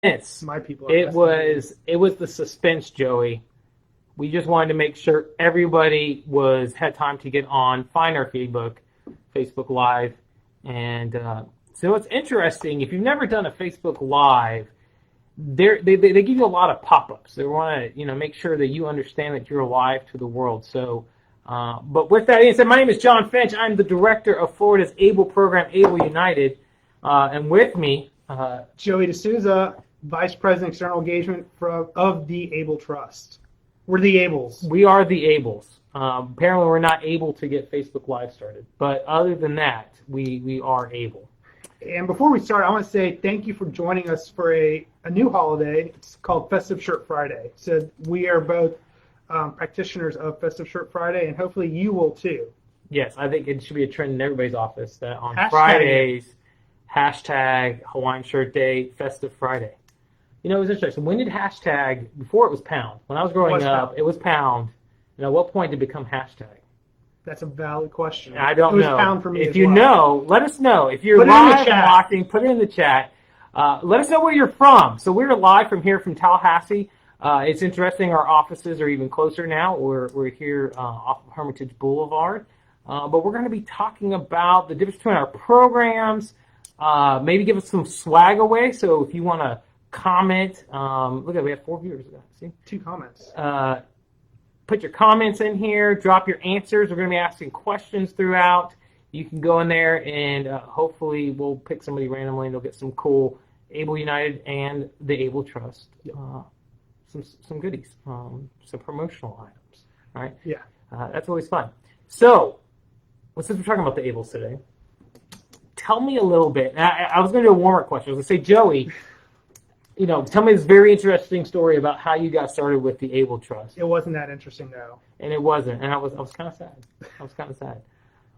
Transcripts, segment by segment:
Suspense. My people are It was the suspense, Joey. We just wanted to make sure everybody had time to get on, find our Facebook Live, and so it's interesting. If you've never done a Facebook Live, they give you a lot of pop-ups. They want to make sure that you understand that you're alive to the world. So, but with that being said, my name is John Finch. I'm the director of Florida's ABLE program, ABLE United, and with me, Joey D'Souza, Vice President External Engagement of the ABLE Trust. We're the Ables. We are the Ables. Apparently, we're not able to get Facebook Live started, but other than that, we are able. And before we start, I want to say thank you for joining us for a new holiday. It's called Festive Shirt Friday. So we are both practitioners of Festive Shirt Friday, and hopefully you will too. Yes, I think it should be a trend in everybody's office that on Fridays, hashtag Hawaiian Shirt Day, Festive Friday. It was interesting. When did hashtag, before it was pound, when I was growing up, it was pound. And at what point did it become hashtag? That's a valid question. I don't know. It was pound for me If you know, let us know. If you're live watching, put it in the chat. Let us know where you're from. So we're live from here from Tallahassee. It's interesting. Our offices are even closer now. We're here off of Hermitage Boulevard. But we're going to be talking about the difference between our programs, maybe give us some swag away. So if you want to comment, look at we have 4 viewers. See? 2 comments. Put your comments in here. Drop your answers. We're going to be asking questions throughout. You can go in there and hopefully we'll pick somebody randomly and they'll get some cool ABLE United and the ABLE Trust. Some goodies, some promotional items. All right? Yeah. That's always fun. So, since we're talking about the ABLEs today, tell me a little bit. I was going to do a warm-up question. I was going to say, Joey, tell me this very interesting story about how you got started with the ABLE Trust. It wasn't that interesting, though. And it wasn't. And I was kind of sad.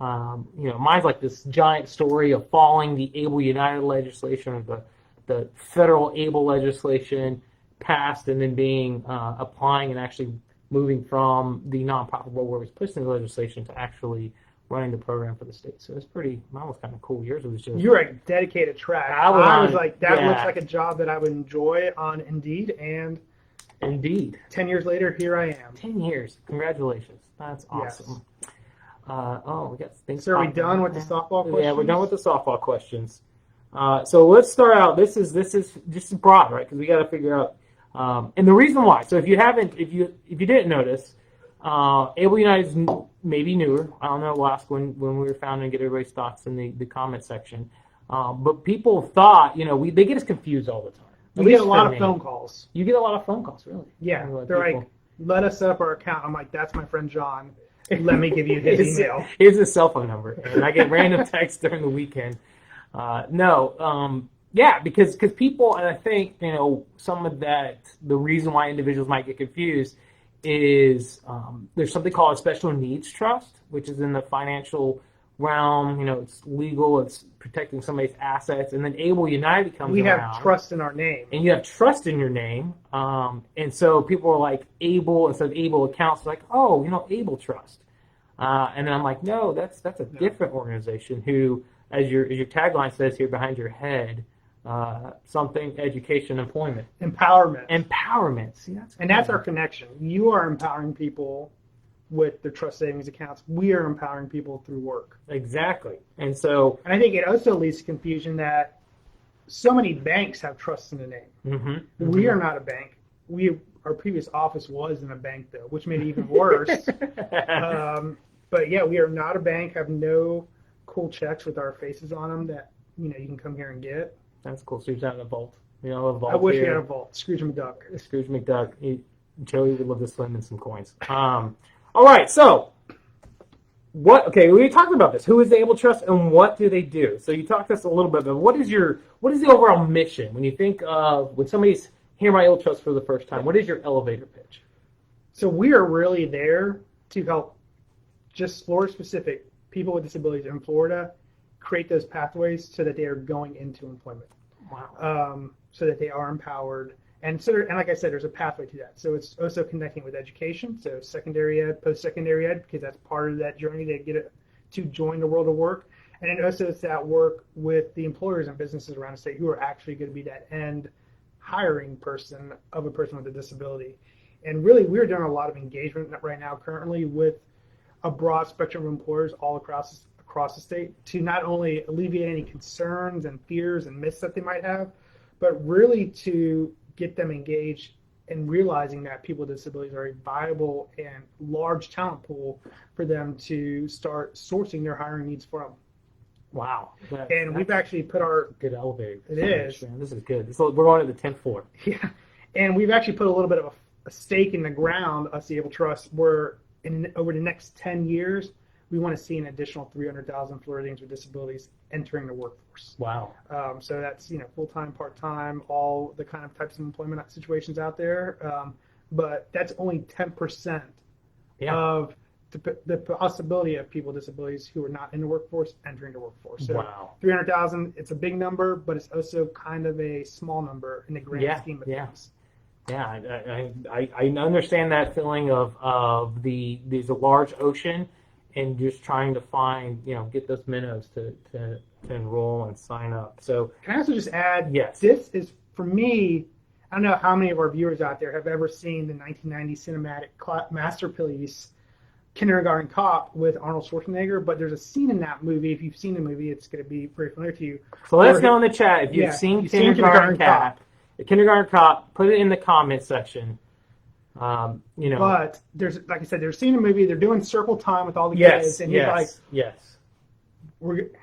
Mine's like this giant story of following the ABLE United legislation, or the federal ABLE legislation passed, and then applying and actually moving from the nonprofit world where it was pushing the legislation to actually running the program for the state. So it's mine was kind of cool. Yours was just... You're a dedicated track. I was like, that looks like a job that I would enjoy on Indeed, and... Indeed. 10 years later, here I am. 10 years. Congratulations. That's awesome. Yes. We got things. So are we done with the softball questions? Yeah, we're done with the softball questions. So let's start out. This is just broad, right? Because we got to figure out... and the reason why. So if you didn't notice, ABLE United is maybe newer. I don't know. We'll ask when we were founded and get everybody's thoughts in the comment section. But people thought, they get us confused all the time. We get a lot of phone calls. You get a lot of phone calls, really? Yeah. They're like, let us set up our account. I'm like, that's my friend John. Let me give you his email. Here's his cell phone number. And I get random texts during the weekend. Yeah, because people, and I think, some of that, the reason why individuals might get confused is there's something called a special needs trust, which is in the financial realm. It's legal, it's protecting somebody's assets, and then ABLE United comes around. We have trust in our name. And you have trust in your name, and so people are like, ABLE, instead of ABLE accounts, like, ABLE Trust. And then I'm like, no, that's a different organization who, as your tagline says here behind your head, something, education, employment. Empowerment. See, that's our connection. You are empowering people with their trust savings accounts. We are empowering people through work. Exactly. And I think it also leads to confusion that so many banks have trust in the name. Mm-hmm. We are not a bank. Our previous office was in a bank, though, which made it even worse. But yeah, we are not a bank, have no cool checks with our faces on them that you can come here and get. That's cool. So you're out in a vault. A vault. I wish we had a vault. Scrooge McDuck. Joey would love to swim in some coins. All right. So we talked about this. Who is the ABLE Trust and what do they do? So you talked to us a little bit about what is the overall mission when you think of when somebody's hearing about ABLE Trust for the first time? What is your elevator pitch? So we are really there to help just Florida-specific people with disabilities in Florida create those pathways so that they are going into employment. Wow. So that they are empowered. And like I said, there's a pathway to that. So it's also connecting with education, so secondary ed, post-secondary ed, because that's part of that journey to get it to join the world of work. And then also it's that work with the employers and businesses around the state who are actually going to be that end hiring person of a person with a disability. And really, we're doing a lot of engagement right now currently with a broad spectrum of employers all across the state to not only alleviate any concerns and fears and myths that they might have, but really to get them engaged in realizing that people with disabilities are a viable and large talent pool for them to start sourcing their hiring needs from. Wow. And we've actually put our good elevator. It is. Man, this is good. We're going to the 10th floor. Yeah, and we've actually put a little bit of a stake in the ground, us the Able Trust, where over the next 10 years, we want to see an additional 300,000 Floridians with disabilities entering the workforce. Wow. So that's full-time, part-time, all the kind of types of employment situations out there. But that's only 10% of the possibility of people with disabilities who are not in the workforce entering the workforce. So wow. 300,000, it's a big number, but it's also kind of a small number in the grand scheme of things. Yeah, I understand that feeling of there's a large ocean and just trying to find, get those minnows to enroll and sign up. So can I also just add, yes, this is, for me, I don't know how many of our viewers out there have ever seen the 1990 cinematic masterpiece, Kindergarten Cop, with Arnold Schwarzenegger, but there's a scene in that movie, if you've seen the movie, it's going to be very familiar to you. So let us know in the chat if you've seen Kindergarten Cop. The Kindergarten Cop, put it in the comment section. But there's, like I said, there's a scene in the movie, they're doing circle time with all the kids, and he's like,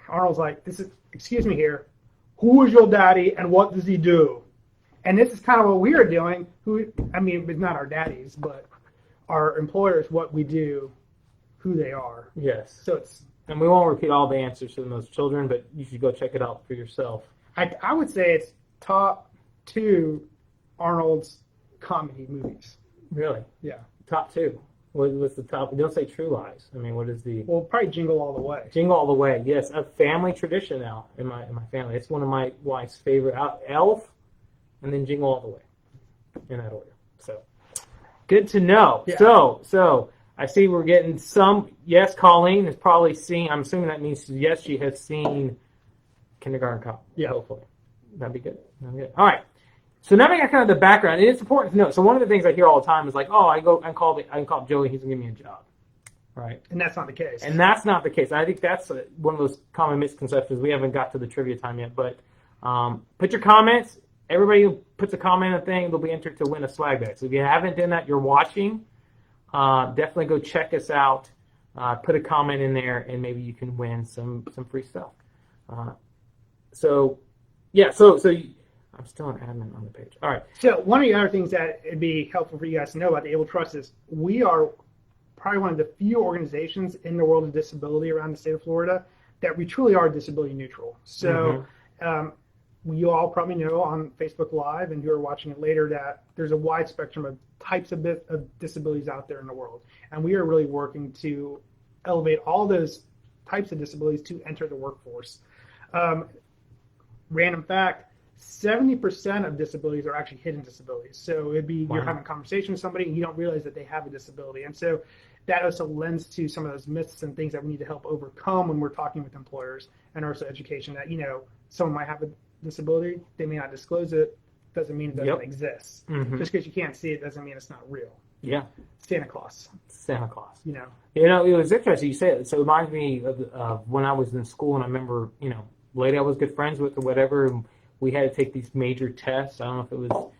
Arnold's like, excuse me here, who is your daddy and what does he do? And this is kind of what we are doing, it's not our daddies, but our employers, what we do, who they are. Yes. So and we won't repeat all the answers to those children, but you should go check it out for yourself. I would say it's top 2 Arnold's comedy movies. Really? Yeah. Top 2. What's the top? Don't say True Lies. I mean, what is the? Well, probably Jingle All the Way. Jingle All the Way. Yes, a family tradition now in my family. It's one of my wife's favorite. Elf, and then Jingle All the Way, in that order. So, good to know. Yeah. So I see we're getting some. Yes, Colleen has probably seen. I'm assuming that means yes, she has seen Kindergarten Cop. Yeah. Hopefully, that'd be good. All right. So now we got kind of the background, and it's important to know. So one of the things I hear all the time is like, "Oh, I can call Joey. He's gonna give me a job." Right. And that's not the case. And that's not the case. I think that's one of those common misconceptions. We haven't got to the trivia time yet, but put your comments. Everybody who puts a comment in the thing, they'll be entered to win a swag bag. So if you haven't done that, you're watching. Definitely go check us out. Put a comment in there, and maybe you can win some free stuff. So I'm still an admin on the page. All right. So one of the other things that it'd be helpful for you guys to know about the Able Trust is we are probably one of the few organizations in the world of disability around the state of Florida that we truly are disability neutral. So you all probably know on Facebook Live and who are watching it later that there's a wide spectrum of types of disabilities out there in the world. And we are really working to elevate all those types of disabilities to enter the workforce. Random fact, 70% of disabilities are actually hidden disabilities. So it'd be you're having a conversation with somebody and you don't realize that they have a disability. And so that also lends to some of those myths and things that we need to help overcome when we're talking with employers, and also education that, someone might have a disability, they may not disclose it, doesn't mean it doesn't exist. Just because you can't see it doesn't mean it's not real. Yeah. Santa Claus. It was interesting you say it. So it reminds me of when I was in school, and I remember, lady I was good friends with or whatever, and we had to take these major tests. I don't know if it was,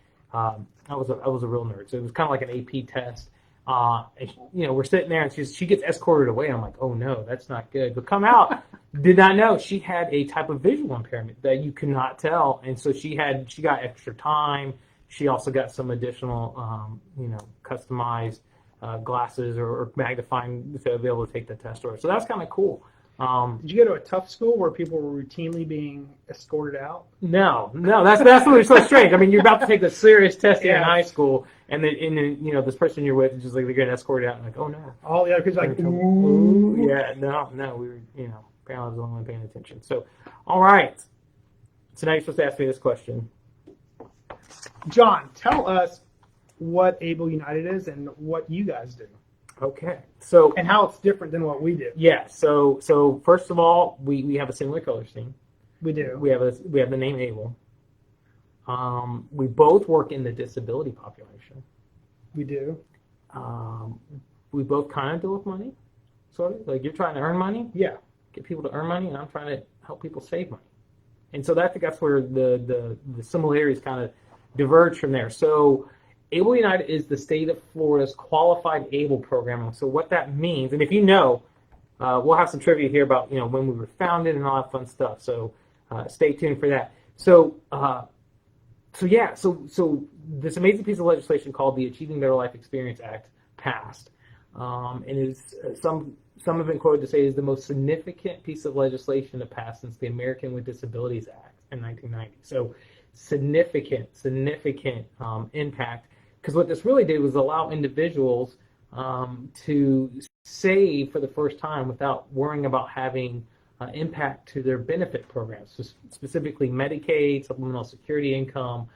I was a real nerd, so it was kind of like an AP test. And, we're sitting there, and she gets escorted away. And I'm like, oh no, that's not good. But come out, did not know she had a type of visual impairment that you could not tell, and so she got extra time. She also got some additional, customized glasses or magnifying to be able to take the test. So that's kind of cool. Did you go to a tough school where people were routinely being escorted out? No, that's what was so strange. I mean, you're about to take the serious test in high school, and then this person you're with is just like they're getting escorted out, and like, oh no. All the other kids are like, ooh. Yeah, no, we were, apparently I was the only one paying attention. So, all right. So now you're supposed to ask me this question. John, tell us what Able United is and what you guys do. Okay. So and how it's different than what we do. Yeah. So first of all, we have a similar color scheme. We do. We have the name Able. We both work in the disability population. We do. We both kind of deal with money, sort of. Like you're trying to earn money, Yeah. get people to earn money, and I'm trying to help people save money. And so I think that's where the similarities kind of diverge from there. So Able United is the state of Florida's qualified ABLE program. So what that means, and if you know, we'll have some trivia here about when we were founded and all that fun stuff. So stay tuned for that. So so this amazing piece of legislation called the Achieving Better Life Experience Act passed, and is some have been quoted to say is the most significant piece of legislation to pass since the American with Disabilities Act in 1990. So significant impact, because what this really did was allow individuals to save for the first time without worrying about having impact to their benefit programs, so specifically Medicaid, supplemental security income.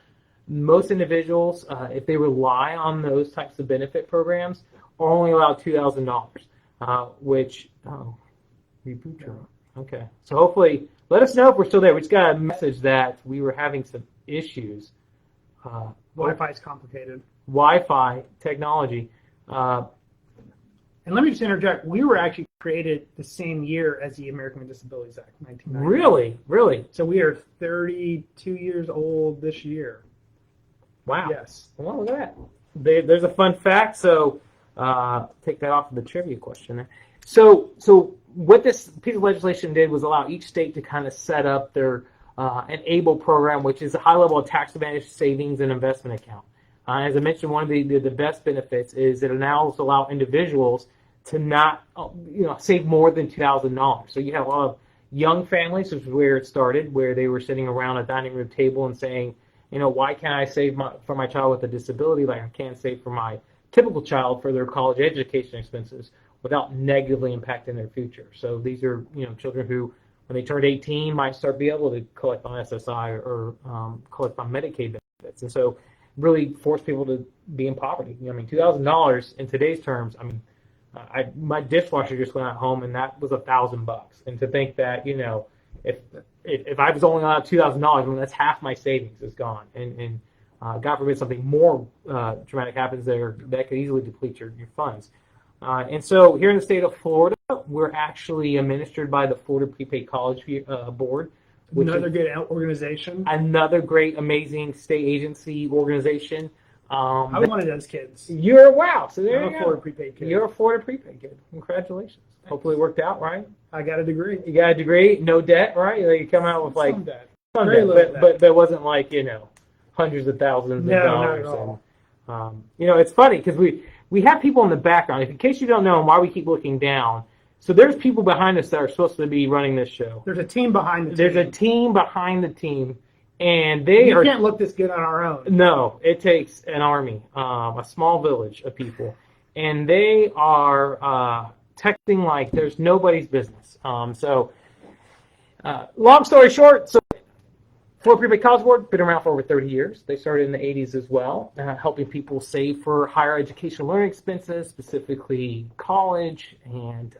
Most individuals, if they rely on those types of benefit programs, are only allowed $2,000, which, reboot your, okay. So hopefully, let us know if we're still there. We just got a message that we were having some issues. Wi-Fi is complicated. Wi-Fi technology. And let me just interject. We were actually created the same year as the American with Disabilities Act, 1990. Really? So we are 32 years old this year. Wow. Yes. Well, look at that. There's a fun fact. So take that off of the trivia question there. So what this piece of legislation did was allow each state to kind of set up their an ABLE program, which is a high-level tax advantage savings and investment account. As I mentioned, one of the best benefits is it allows allow individuals to not save more than $2,000. So you have a lot of young families, which is where it started, where they were sitting around a dining room table and saying, why can't I save for my child with a disability like I can save for my typical child for their college education expenses without negatively impacting their future. So these are children who, when they turned 18, might start being able to collect on SSI or collect on Medicaid benefits. And so really force people to be in poverty. $2,000 in today's terms. My dishwasher just went out home, and that was $1,000. And to think that if I was only allowed $2,000, that's half my savings is gone. And God forbid something more dramatic happens there, that could easily deplete your funds. And so here in the state of Florida, we're actually administered by the Florida Prepaid College Board. Another good organization. Another great, amazing state agency organization. I'm one of those kids. Wow. So there you go. I'm a Florida prepaid kid. You're a Florida prepaid kid. Congratulations. Thanks. Hopefully it worked out, right? I got a degree. You got a degree, no debt, right? You come out with some debt. Some Very debt, little debt. but there wasn't hundreds of thousands of dollars. Not at all. It's funny because we have people in the background. In case you don't know why we keep looking down, so there's people behind us that are supposed to be running this show. There's a team behind the team. There's a team behind the team, and we can't look this good on our own. No, it takes an army, a small village of people, and they are texting like there's nobody's business. Long story short, so Florida Prepaid College Board, been around for over 30 years. They started in the 80s as well, helping people save for higher education learning expenses, specifically college, and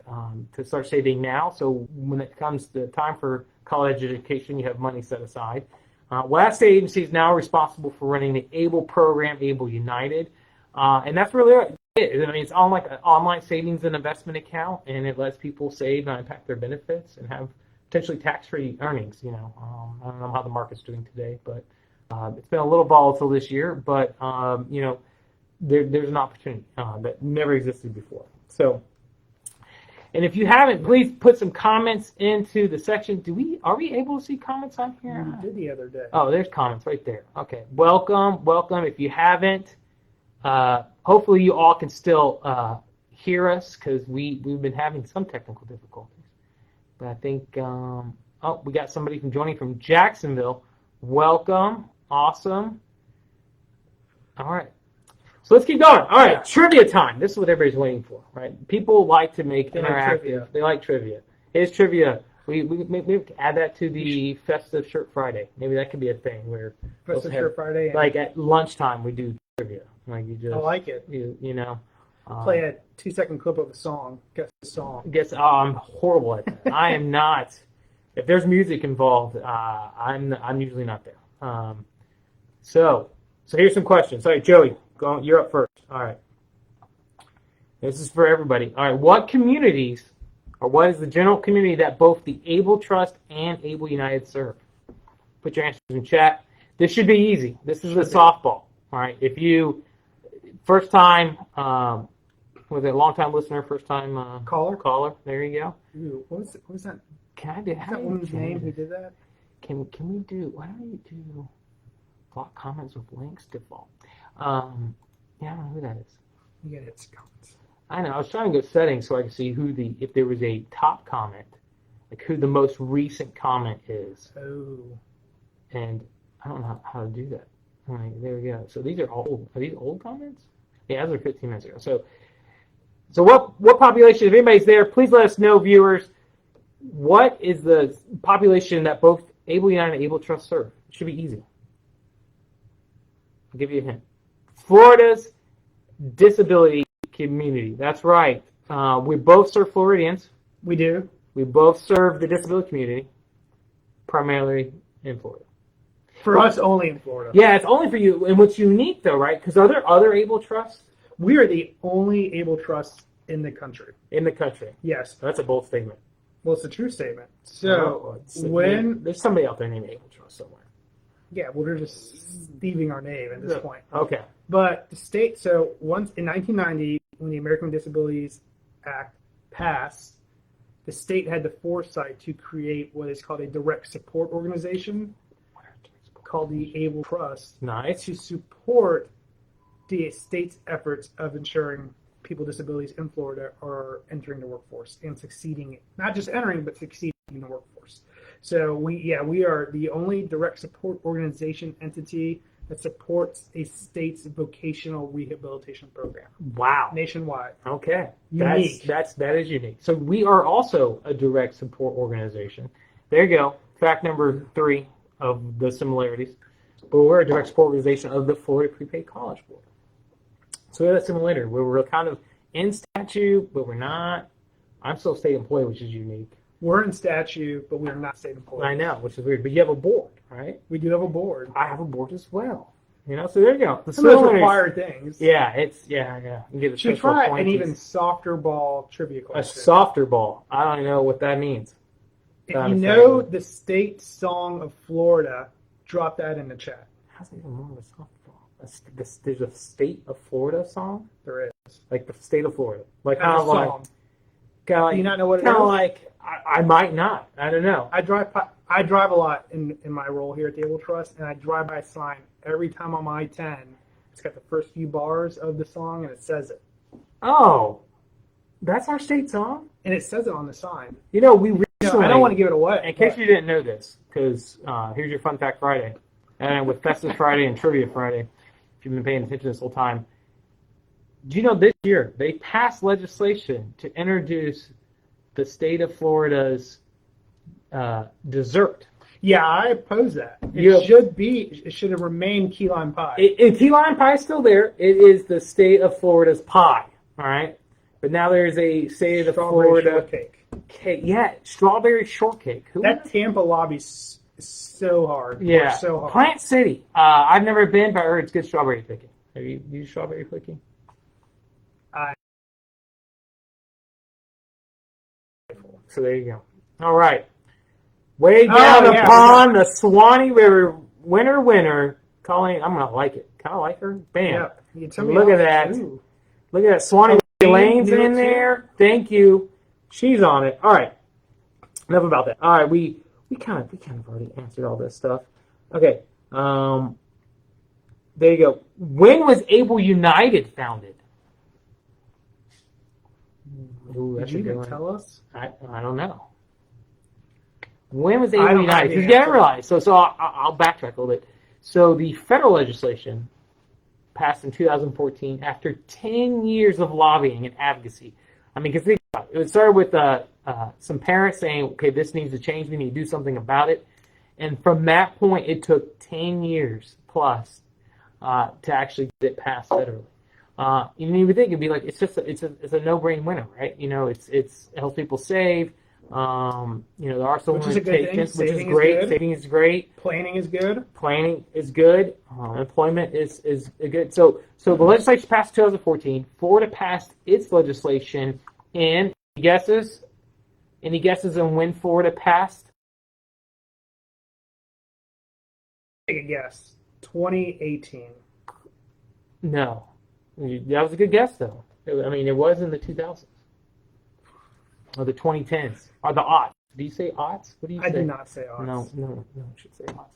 to start saving now. So when it comes to time for college education, you have money set aside. That state agency is now responsible for running the ABLE program, Able United, and that's really it. It's on like an online savings and investment account, and it lets people save and impact their benefits and have potentially tax-free earnings. I don't know how the market's doing today, but it's been a little volatile this year. But there's an opportunity that never existed before. So, and if you haven't, please put some comments into the section. Are we able to see comments on here? We did the other day. Oh, there's comments right there. Okay, welcome. If you haven't, hopefully you all can still hear us because we've been having some technical difficulties. But I think, we got somebody joining from Jacksonville. Welcome. Awesome. All right. So let's keep going. All right, trivia time. This is what everybody's waiting for, right? People like to make interactive. They like trivia. Here's trivia. We can add that to the Festive Shirt Friday. Maybe that could be a thing where Festive Shirt Friday. Like at lunchtime, we do trivia. Like you just. I like it. Play a 2-second clip of a song. Guess the song. I'm horrible at that. I am not. If there's music involved, I'm usually not there. So here's some questions. All right, Joey, you're up first. All right. This is for everybody. All right, what communities, or what is the general community that both the Able Trust and Able United serve? Put your answers in chat. This should be easy. This is a softball. All right, if you, first time, was it a long time listener, first time caller? There you go. Ooh, what was that? Can I do? Is that woman's name who did that? Can we do? Why don't we do block comments with links default? Yeah, I don't know who that is. You get it. Comments. I know. I was trying to go settings so I could see if there was a top comment, like who the most recent comment is. Oh. And I don't know how to do that. All right, there we go. So these are old. Are these old comments? Yeah, those are 15 minutes ago. So what population, if anybody's there, please let us know, viewers, what is the population that both Able United and Able Trust serve? It should be easy. I'll give you a hint. Florida's disability community. That's right. We both serve Floridians. We do. We both serve the disability community, primarily in Florida. For us, only in Florida. Yeah, it's only for you. And what's unique, though, right? Because are there other Able Trusts? We are the only Able Trust in the country. In the country. Yes. That's a bold statement. Well, it's a true statement. So, there's somebody out there named Able Trust somewhere. Yeah, well, they're just thieving our name at this point. Okay. But the state, so once in 1990, when the American Disabilities Act passed, the state had the foresight to create what is called a direct support organization called the Able Trust. Nice. To support the state's efforts of ensuring people with disabilities in Florida are entering the workforce and succeeding, not just entering, but succeeding in the workforce. So we are the only direct support organization entity that supports a state's vocational rehabilitation program. Wow. Nationwide. Okay. Unique. That is unique. So we are also a direct support organization. There you go. Fact number 3 of the similarities. But we're a direct support organization of the Florida Prepaid College Board. So we have that similarity where we're kind of in statute, but we're not. I'm still a state employee, which is unique. We're in statute, but we're not state employees. I know, which is weird. But you have a board, right? We do have a board. I have a board as well. You know, so there you go. Some of those required things. Yeah, yeah. You get should try an even softer ball trivia question. A softer ball. I don't know what that means. If you know the state song of Florida, drop that in the chat. How's it even more of a softball? There's a state of Florida song? There is. Like the state of Florida. Like kind of like. Do you not know what it is? Kind of like, I might not. I don't know. I drive a lot in my role here at the Able Trust, and I drive by a sign every time I'm on I-10. It's got the first few bars of the song, and it says it. Oh, that's our state song? And it says it on the sign. You know, we recently... I don't want to give it away. In case you didn't know this, because here's your Fun Fact Friday. And with Festive Friday and Trivia Friday, if you've been paying attention this whole time, do you know this year they passed legislation to introduce the state of Florida's dessert? Yeah, I oppose that. It should have remained key lime pie. Key lime pie is still there. It is the state of Florida's pie, all right? But now there's a state of Florida shortcake. Yeah, strawberry shortcake. That Tampa lobby's so hard. Yeah, so hard. Plant City. I've never been, but I heard it's good strawberry picking. Have you used strawberry picking? So there you go. All right. Way down upon the Swanee River, winner, calling. I'm going to like it. Kind of like her. Bam. Yeah. Look at that. Ooh. Look at that. Swanee Lane's in there. Thank you. She's on it. All right. Enough about that. All right. We kind of already answered all this stuff. Okay. There you go. When was Able United founded? Ooh, Did you even tell us? I don't know. When was Able United? Because you got to realize. So I'll backtrack a little bit. So the federal legislation passed in 2014 after 10 years of lobbying and advocacy. I mean, because think about it. It started with some parents saying, okay, this needs to change. We need to do something about it. And from that point, it took 10 years plus to actually get it passed federally. You would think it'd be like it's a no-brain winner, right? You know, it helps people save. There are some Which is a good thing. limitations, which is Saving is great. good. Saving is great. Planning is good. Planning is good. Employment is good. So the legislation passed 2014. Florida passed its legislation in, any guesses? Any guesses on when Florida passed? Take a guess. 2018. No. That was a good guess, though. I mean, it was in the 2000s. Or the 2010s. Or the aughts. Do you say aughts? What do you say? I did not say odds. No, I should say aughts.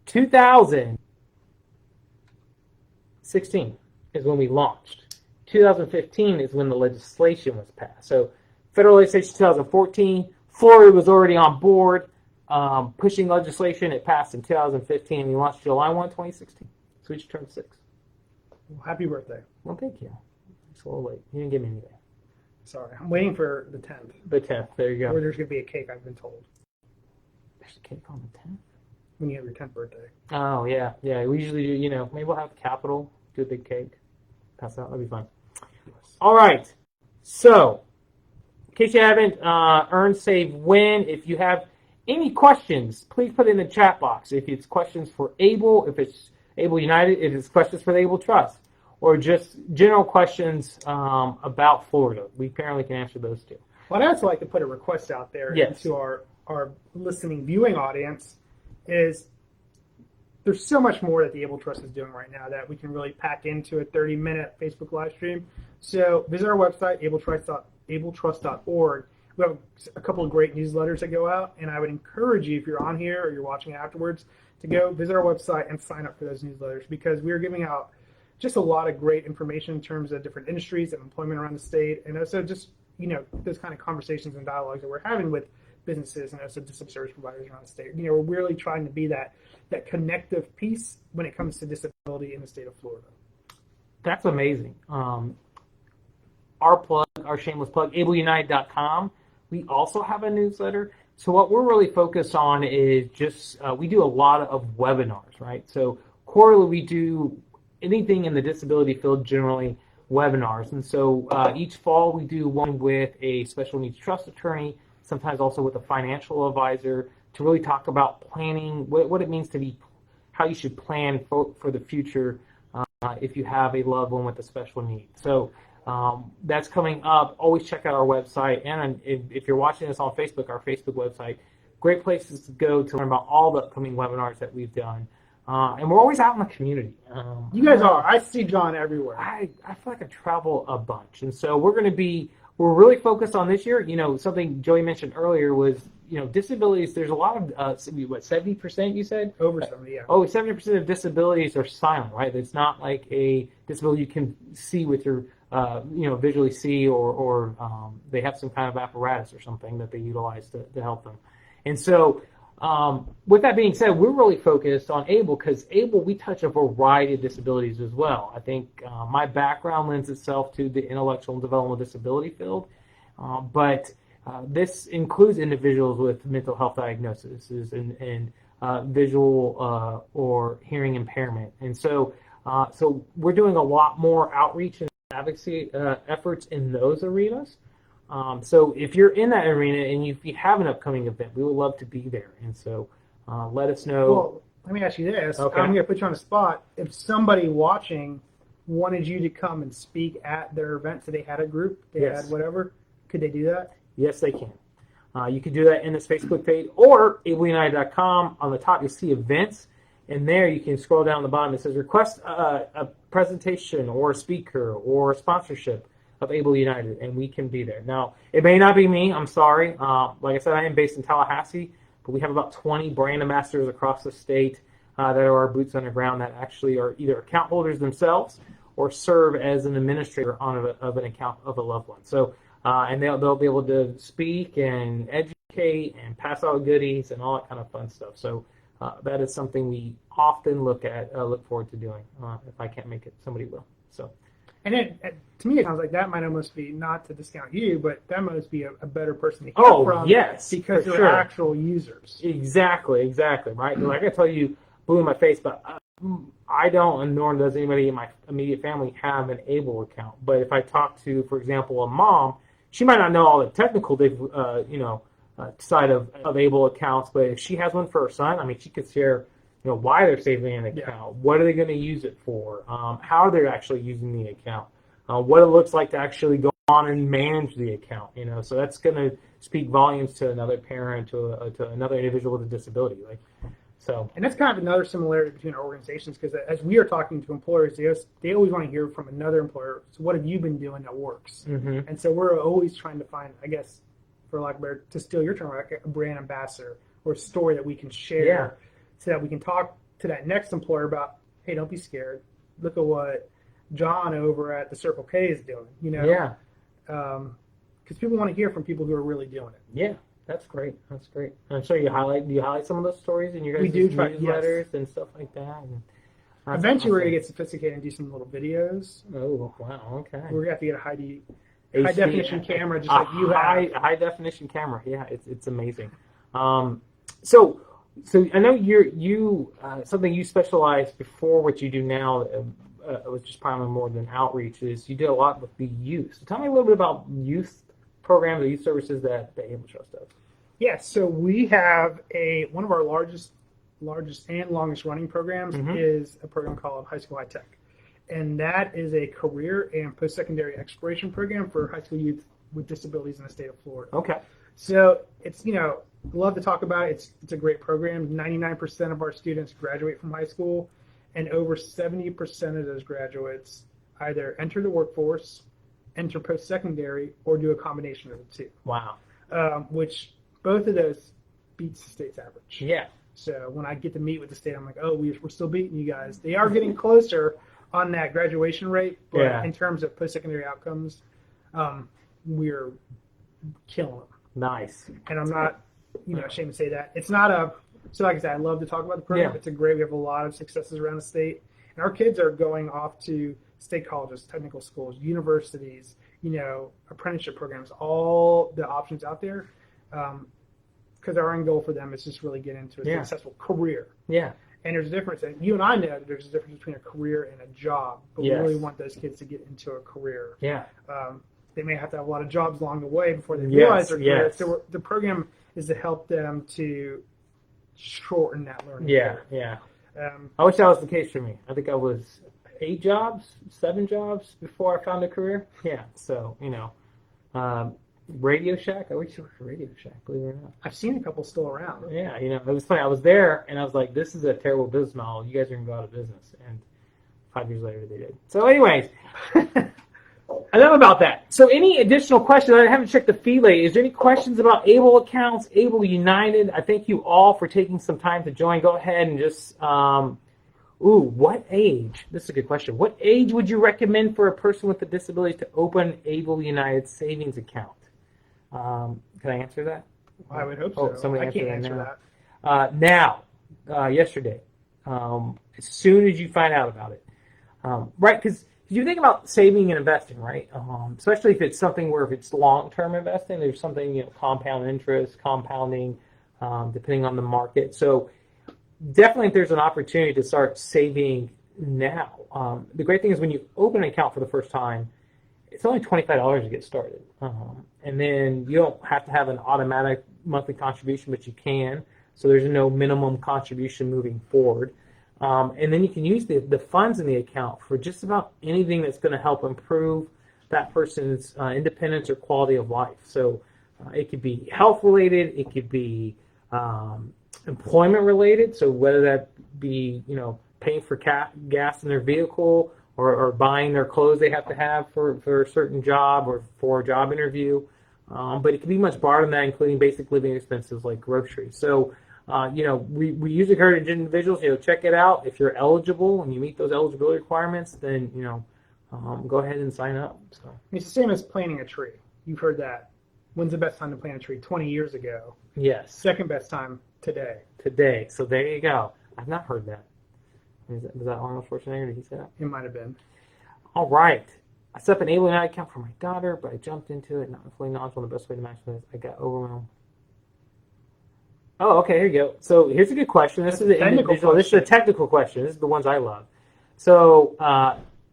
2016 is when we launched. 2015 is when the legislation was passed. So federal legislation 2014, Florida was already on board pushing legislation. It passed in 2015, and we launched July 1, 2016. So we just turned 6. Well, happy birthday. Well, thank you. It's a little late. You didn't give me anything. Sorry. I'm waiting for the 10th. The 10th. There you go. Or there's going to be a cake, I've been told. There's a cake on the 10th? When you have your 10th birthday. Oh, yeah. Yeah, we usually do, maybe we'll have the Capitol, do a big cake, pass out. That'll be fun. Yes. All right. So, in case you haven't, earn, save, win. If you have any questions, please put it in the chat box. If it's questions for ABLE, if it's ABLE United, if it's questions for the ABLE Trust, or just general questions about Florida, we apparently can answer those too. Well, I'd also like to put a request out there into our listening, viewing audience is there's so much more that the ABLE Trust is doing right now that we can really pack into a 30-minute Facebook live stream. So visit our website, abletrust.org. We have a couple of great newsletters that go out, and I would encourage you, if you're on here or you're watching afterwards, to go visit our website and sign up for those newsletters because we're giving out just a lot of great information in terms of different industries and employment around the state, and also just those kind of conversations and dialogues that we're having with businesses and also disability service providers around the state. We're really trying to be that connective piece when it comes to disability in the state of Florida. That's amazing. Our shameless plug, ableunited.com. We also have a newsletter. So what we're really focused on is just, we do a lot of webinars, right? So quarterly we do anything in the disability field, generally webinars. And so each fall we do one with a special needs trust attorney, sometimes also with a financial advisor, to really talk about planning, what it means to be, how you should plan for the future if you have a loved one with a special need. So that's coming up. Always check out our website. And if you're watching this on Facebook, our Facebook website, great places to go to learn about all the upcoming webinars that we've done. And we're always out in the community. You guys are. I see John everywhere. I feel like I travel a bunch. And so we're really focused on this year. Something Joey mentioned earlier was, disabilities. There's a lot of, 70% you said? Over 70, yeah. Oh, 70% of disabilities are silent, right? It's not like a disability you can see with your, visually see or they have some kind of apparatus or something that they utilize to help them. And so, with that being said, we're really focused on ABLE because ABLE, we touch a variety of disabilities as well. I think my background lends itself to the intellectual and developmental disability field, but this includes individuals with mental health diagnoses and visual or hearing impairment. And so we're doing a lot more outreach and advocacy efforts in those arenas. So if you're in that arena and if you have an upcoming event, we would love to be there. And so let us know. Well, let me ask you this. Okay. I'm going to put you on the spot. If somebody watching wanted you to come and speak at their event, so they had a group, they had whatever, could they do that? Yes, they can. You can do that in this Facebook page or ableunited.com. On the top, you see events. And there you can scroll down the bottom. It says request a presentation or a speaker or a sponsorship of ABLE United, and we can be there. Now, it may not be me. I'm sorry. Like I said, I am based in Tallahassee, but we have about 20 brand ambassadors across the state that are our boots on the ground that actually are either account holders themselves or serve as an administrator of an account of a loved one. So, and they'll be able to speak and educate and pass out goodies and all that kind of fun stuff. So that is something we often look forward to doing. If I can't make it, somebody will. So. And to me, it sounds like that might almost be, not to discount you, but that must be a better person to hear from. Yes, because they're sure. actual users. Exactly, right? Like I tell you, blue in my face, but I don't, and nor does anybody in my immediate family have an ABLE account. But if I talk to, for example, a mom, she might not know all the technical, side of Able accounts, but if she has one for her son, I mean, she could share, why they're saving an account, what are they going to use it for, how they're actually using the account, what it looks like to actually go on and manage the account. So that's going to speak volumes to another parent, to another individual with a disability, And that's kind of another similarity between our organizations, because as we are talking to employers, they always want to hear from another employer. So what have you been doing that works? Mm-hmm. And so we're always trying to find, I guess, for lack of a better, to steal your term, like a brand ambassador or a story that we can share, so that we can talk to that next employer about, hey, don't be scared. Look at what John over at the Circle K is doing. Because people want to hear from people who are really doing it. Yeah. That's great. That's great. I'm sure do you highlight some of those stories in your guys' newsletters and stuff like that? Eventually, we're going to get sophisticated and do some little videos. Oh, wow. Okay. We're going to have to get a high definition camera, just like you have. High definition camera. Yeah, it's amazing. So I know you something you specialized before what you do now, was just probably more than outreach, is you did a lot with the youth. So tell me a little bit about youth programs or youth services that Able Trust does. Yeah, so we have one of our largest and longest running programs is a program called High School High Tech. And that is a career and post-secondary exploration program for high school youth with disabilities in the state of Florida. Okay. So it's, love to talk about it. It's a great program. 99% of our students graduate from high school, and over 70% of those graduates either enter the workforce, enter post-secondary, or do a combination of the two. Wow. Which both of those beats the state's average. Yeah. So when I get to meet with the state, I'm like, oh, we're still beating you guys. They are getting closer on that graduation rate, but in terms of post-secondary outcomes, we're killing them. Nice. And I'm not, ashamed to say that. It's not so like I said, I love to talk about the program. Yeah. We have a lot of successes around the state. And our kids are going off to state colleges, technical schools, universities, apprenticeship programs, all the options out there. Because our end goal for them is just really get into a successful career. Yeah. And there's a difference, and you and I know that there's a difference between a career and a job, but we really want those kids to get into a career. Yeah. They may have to have a lot of jobs along the way before they realize their career. So the program is to help them to shorten that learning curve. Yeah. I wish that was the case for me. I think I was 7 jobs before I found a career. Yeah. So, Radio Shack. I wish it was Radio Shack, believe it or not. I've seen a couple still around. Yeah, it was funny. I was there, and I was like, this is a terrible business model. You guys are going to go out of business. And 5 years later, they did. So anyways, enough about that. So any additional questions? I haven't checked the feed lately. Is there any questions about Able accounts, Able United? I thank you all for taking some time to join. Go ahead and just, what age? This is a good question. What age would you recommend for a person with a disability to open Able United savings account? Can I answer that? I would hope so. Somebody I can't answer that. Yesterday, as soon as you find out about it, right? Because you think about saving and investing, right? Especially if it's something where if it's long-term investing, there's something, compound interest, compounding, depending on the market. So definitely if there's an opportunity to start saving now. The great thing is when you open an account for the first time, it's only $25 to get started. And then you don't have to have an automatic monthly contribution, but you can. So there's no minimum contribution moving forward. And then you can use the funds in the account for just about anything that's going to help improve that person's independence or quality of life. So it could be health related, it could be employment related. So whether that be, paying for gas in their vehicle or buying their clothes they have to have for a certain job or for a job interview. But it can be much broader than that, including basic living expenses like groceries. So, we usually encourage individuals, check it out. If you're eligible and you meet those eligibility requirements, then, go ahead and sign up. So it's the same as planting a tree. You've heard that. When's the best time to plant a tree? 20 years ago. Yes. Second best time today. Today. So there you go. I've not heard that. Was that Arnold Schwarzenegger? Did he say that? It might have been. All right. I set up an Able United account for my daughter, but I jumped into it, not fully knowledgeable on the best way to maximize. I got overwhelmed. Oh, okay, here you go. So here's a good question. This is an individual. This is a technical question. This is the ones I love. So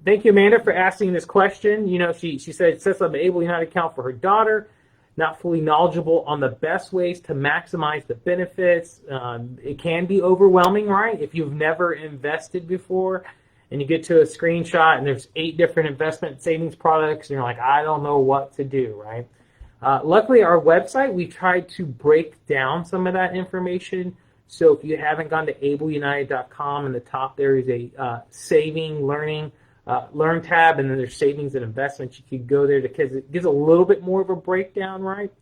thank you, Amanda, for asking this question. She said, sets up an Able United account for her daughter, not fully knowledgeable on the best ways to maximize the benefits. It can be overwhelming, right? If you've never invested before and you get to a screenshot and there's 8 different investment savings products and you're like, I don't know what to do, right? Luckily, our website, we tried to break down some of that information. So if you haven't gone to ableunited.com, in the top there is a learn tab, and then there's savings and investments. You could go there because it gives a little bit more of a breakdown, right?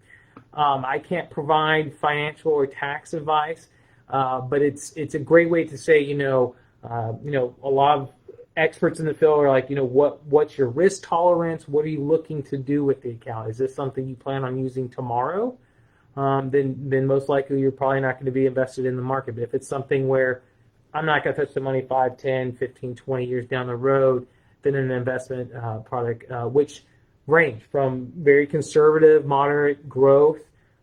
I can't provide financial or tax advice, but it's a great way to say, a lot of experts in the field are like, what's your risk tolerance? What are you looking to do with the account? Is this something you plan on using tomorrow? Then most likely you're probably not going to be invested in the market. But if it's something where I'm not going to touch the money 5, 10, 15, 20 years down the road, then an investment product, which range from very conservative, moderate growth,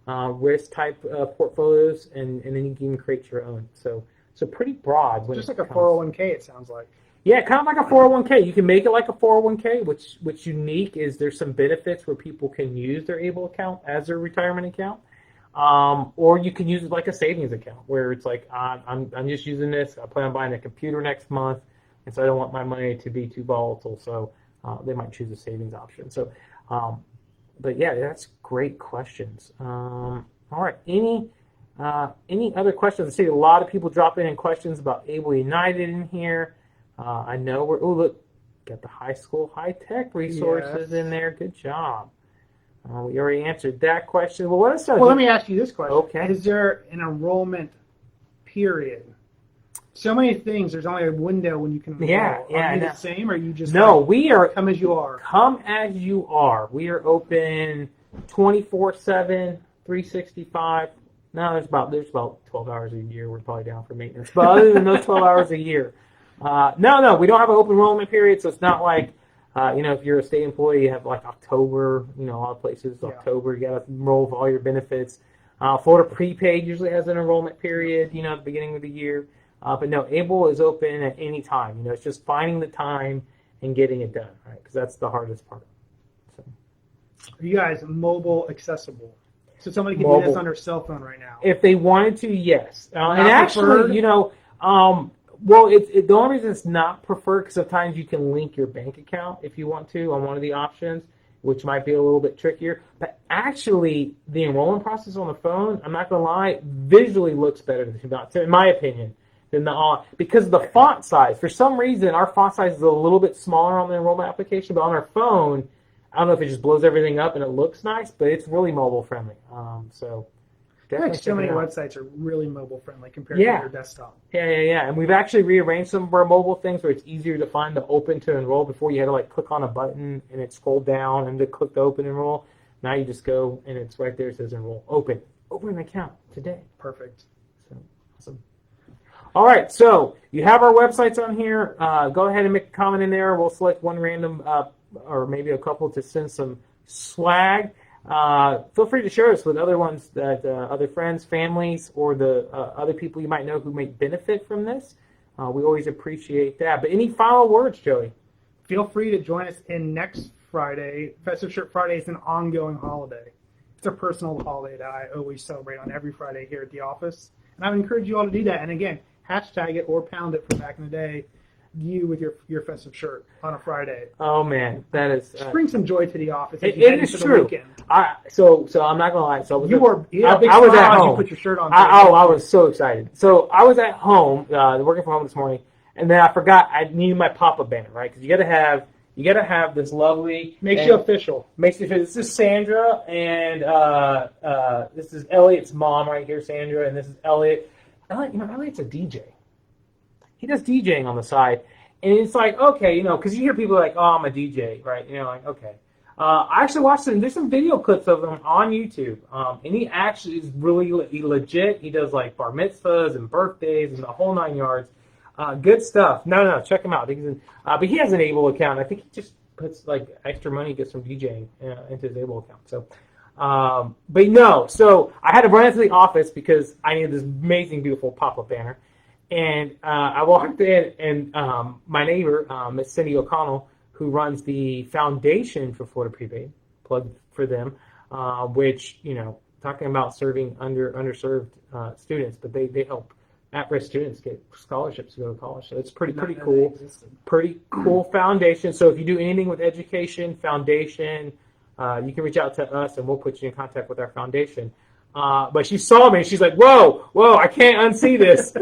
risk type portfolios, and then you can create your own. So pretty broad. Just like a 401k, it sounds like. Yeah, kind of like a 401k. You can make it like a 401k, which unique is there's some benefits where people can use their Able account as their retirement account. Or you can use it like a savings account where it's like, I'm just using this. I plan on buying a computer next month, and so I don't want my money to be too volatile. So they might choose a savings option. So, but yeah, that's great questions. All right, any other questions? I see a lot of people dropping in questions about Able United in here. I know look, got the high school high-tech resources in there. Good job. We already answered that question. Well, let me ask you this question. Okay. Is there an enrollment period? So many things. There's only a window when you can enroll. Yeah. Are you the same, or are you just we are come as you are? Come as you are. We are open 24/7, 365. No, there's about 12 hours a year. We're probably down for maintenance, but other than those 12 hours a year, no, we don't have an open enrollment period. So it's not like. If you're a state employee, you have like October, a lot of places, October, you got to enroll for all your benefits. Florida Prepaid usually has an enrollment period, at the beginning of the year. But no, Able is open at any time. It's just finding the time and getting it done, right? Because that's the hardest part. So. Are you guys mobile accessible? So somebody can do this on their cell phone right now? If they wanted to, yes. And actually, well, the only reason it's not preferred because sometimes you can link your bank account if you want to on one of the options, which might be a little bit trickier. But actually, the enrollment process on the phone, I'm not going to lie, visually looks better, in my opinion, than because of the font size. For some reason, our font size is a little bit smaller on the enrollment application, but on our phone, I don't know if it just blows everything up and it looks nice, but it's really mobile friendly. I feel like so many websites are really mobile friendly compared to your desktop. Yeah. And we've actually rearranged some of our mobile things where it's easier to find the open to enroll. Before you had to click on a button and it scrolled down and to click the open enroll. Now you just go and it's right there. It says enroll. Open an account today. Perfect. So awesome. All right. So you have our websites on here. Go ahead and make a comment in there. We'll select one random or maybe a couple to send some swag. Feel free to share us with other ones that other friends, families, or the other people you might know who may benefit from this. We always appreciate that. But any final words, Joey? Feel free to join us in next Friday. Festive Shirt Friday is an ongoing holiday. It's a personal holiday that I always celebrate on every Friday here at the office. And I would encourage you all to do that. And again, hashtag it or pound it from back in the day. You with your festive shirt on a Friday. Oh man, that is bring some joy to the office. It is true. So I'm not gonna lie. So I was at home. You put your shirt on. I was so excited. So I was at home, working from home this morning, and then I forgot I needed my pop-up banner, right? Because you gotta have this lovely. Makes you official. Makes you official. This is Sandra, and this is Elliot's mom right here, Sandra, and this is Elliot. Elliot's a DJ. He does DJing on the side, and it's like, okay, because you hear people like, oh, I'm a DJ, right? Okay. I actually watched there's some video clips of him on YouTube, and he actually is really legit. He does like bar mitzvahs and birthdays and the whole 9 yards. Good stuff. No, check him out. But he has an Able account. I think he just puts like extra money, gets from DJing into his Able account. So, so I had to run into the office because I needed this amazing, beautiful pop-up banner. And I walked in, and my neighbor, Miss Cindy O'Connell, who runs the Foundation for Florida Prepaid, plug for them, which, talking about serving underserved students, but they help at-risk students get scholarships to go to college. So it's pretty cool. Pretty cool foundation. So if you do anything with education, foundation, you can reach out to us and we'll put you in contact with our foundation. But she saw me and she's like, whoa, I can't unsee this.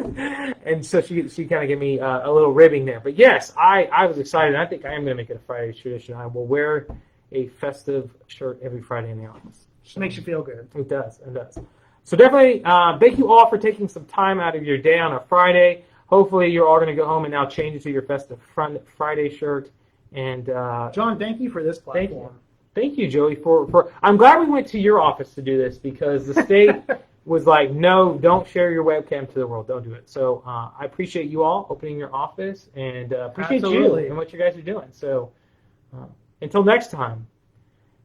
And so she kind of gave me a little ribbing there. But yes, I was excited. I think I am going to make it a Friday tradition. I will wear a festive shirt every Friday in the office. Just makes you feel good. It does. So definitely thank you all for taking some time out of your day on a Friday. Hopefully you're all going to go home and now change into your festive Friday shirt. And John, thank you for this platform. Thank you, Joey, for I'm glad we went to your office to do this because the state was like, no, don't share your webcam to the world. Don't do it. So I appreciate you all opening your office and appreciate you and what you guys are doing. So until next time,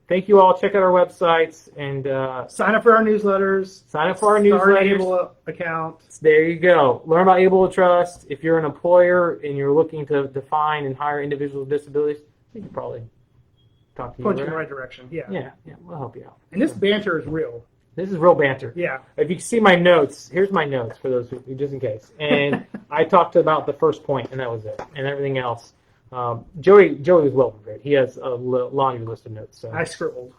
thank you all. Check out our websites and sign up for our newsletters. Start an Able account. There you go. Learn about Able to Trust. If you're an employer and you're looking to define and hire individuals with disabilities, you can probably talk to you. Point you in the right direction. Yeah, we'll help you out. And this banter is real. This is real banter. Yeah. If you can see my notes, here's my notes for those who, just in case. And I talked about the first point, and that was it. And everything else. Joey was well prepared. He has a laundry list of notes. So. I scribbled.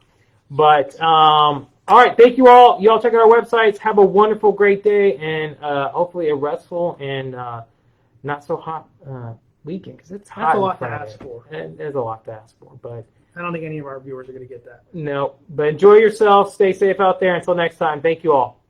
But all right, thank you all. You all check out our websites. Have a wonderful, great day, and hopefully a restful and not so hot weekend because it's hot. That's a lot Friday. to ask for. There's a lot to ask for, but I don't think any of our viewers are going to get that. no. But enjoy yourself. Stay safe out there. Until next time, thank you all.